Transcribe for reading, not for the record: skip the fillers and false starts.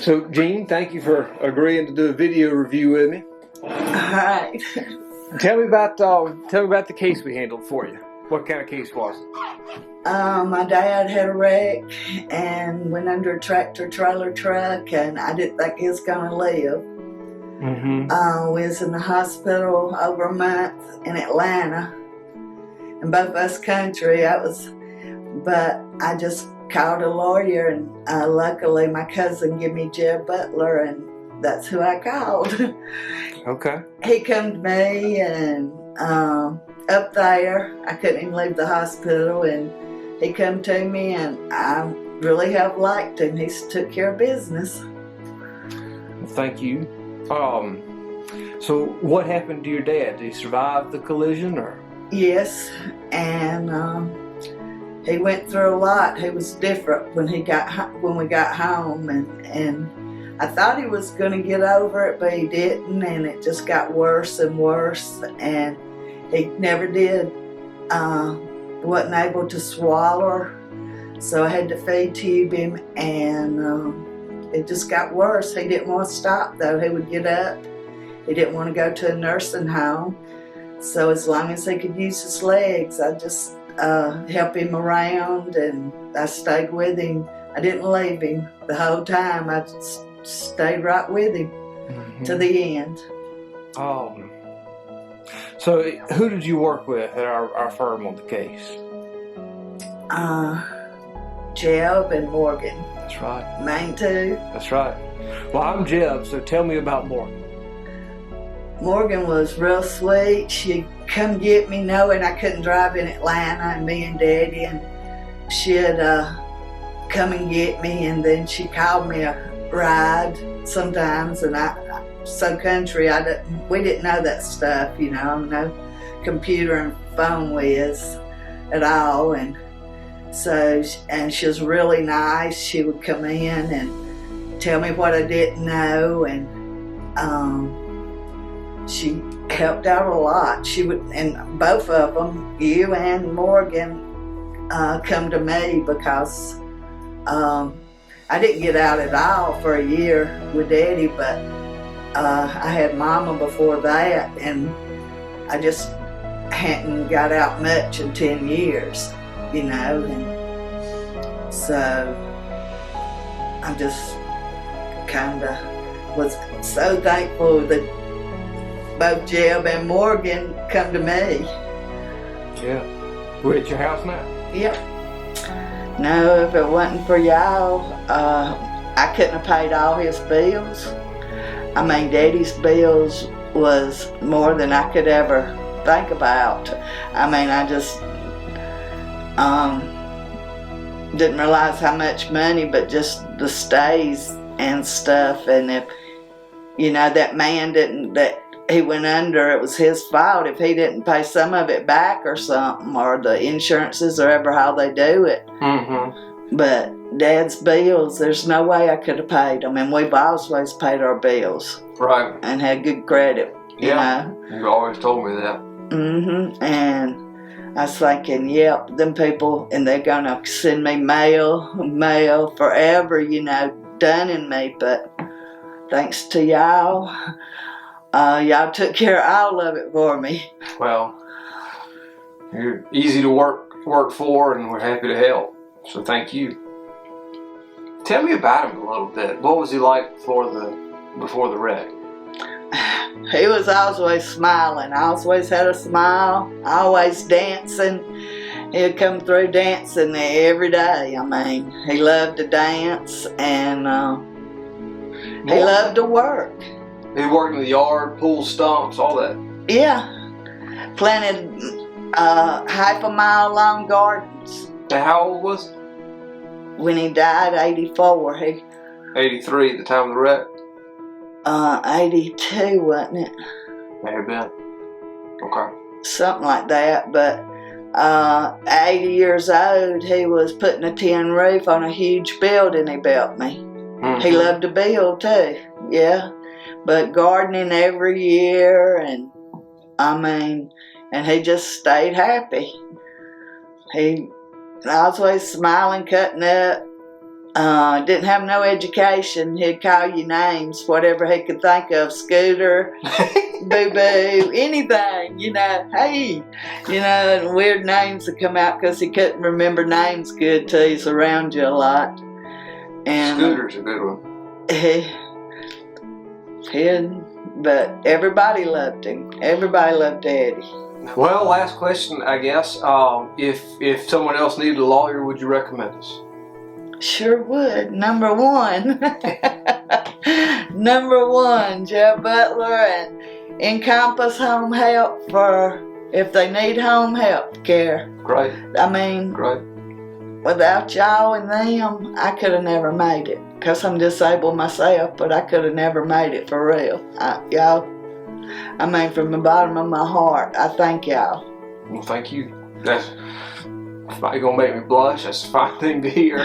So, Gene, thank you for agreeing to do a video review with me. All right. Tell me about the case we handled for you. What kind of case was it? My dad had a wreck and went under a tractor trailer truck, and I didn't think he was going to live. We was in the hospital over a month in Atlanta, in both us country. But I just called a lawyer, and luckily my cousin gave me Jeb Butler, and that's who I called. Okay. He come to me, and up there, I couldn't even leave the hospital, and he come to me, and I really have liked him. He's took care of business. Well, thank you. So what happened to your dad? Did he survive the collision, or? Yes, and he went through a lot. He was different when we got home, and I thought he was going to get over it, but he didn't, and it just got worse and worse, and he never did. Wasn't able to swallow, so I had to feed tube him, and it just got worse. He didn't want to stop, though. He would get up. He didn't want to go to a nursing home, so as long as he could use his legs, I just help him around, and I stayed with him. I didn't leave him the whole time. I just stayed right with him to the end. So who did you work with at our firm on the case? Jeb and Morgan. That's right. Main two. That's right. Well, I'm Jeb, so tell me about Morgan. Morgan was real sweet. She'd come get me knowing I couldn't drive in Atlanta, and me and Daddy, and she'd come and get me, and then she called me a ride sometimes, and so country, we didn't know that stuff, I'm no computer and phone whiz at all, and so, and she was really nice. She would come in and tell me what I didn't know, and she helped out a lot. She would, and both of them, you and Morgan, come to me because I didn't get out at all for a year with Daddy, but I had Mama before that, and I just hadn't got out much in 10 years, and so I just kind of was so thankful that both Jeb and Morgan come to me. Yeah. We're at your house now? Yep. No, if it wasn't for y'all, I couldn't have paid all his bills. I mean, Daddy's bills was more than I could ever think about. I mean, I just didn't realize how much money, but just the stays and stuff. And if, that man that he went under, it was his fault if he didn't pay some of it back or something, or the insurances, or ever how they do it. But Dad's bills, there's no way I could have paid them, and we've always paid our bills. Right. And had good credit, you know. You always told me that. And I was thinking, yep, them people, and they're gonna send me mail forever, dunning me, but thanks to y'all, y'all took care of all of it for me. Well, you're easy to work for, and we're happy to help. So thank you. Tell me about him a little bit. What was he like before the wreck? He was always smiling. Always had a smile. Always dancing. He'd come through dancing every day. I mean, he loved to dance, and he loved to work. He worked in the yard, pulled stumps, all that. Yeah, planted half a mile long gardens. And how old was he? When he died, 84. 83 at the time of the wreck? 82, wasn't it? May have been. Okay. Something like that, but 80 years old, he was putting a tin roof on a huge building he built me. He loved to build too, yeah. But gardening every year, and and he just stayed happy. He always smiling, cutting up. Didn't have no education. He'd call you names, whatever he could think of. Scooter, boo-boo, anything, hey, and weird names would come out because he couldn't remember names good till he's around you a lot. And Scooter's a good one. But everybody loved him. Everybody loved Daddy. Well, last question, I guess. If someone else needed a lawyer, would you recommend us? Sure would. Number one, Jeff Butler and Encompass Home Help for if they need home help care. Great. I mean, Great. Without y'all and them, I could have never made it. Because I'm disabled myself, but I could have never made it for real. Y'all, I mean, from the bottom of my heart, I thank y'all. Well, thank you. That's you're gonna make me blush. That's a fine thing to hear.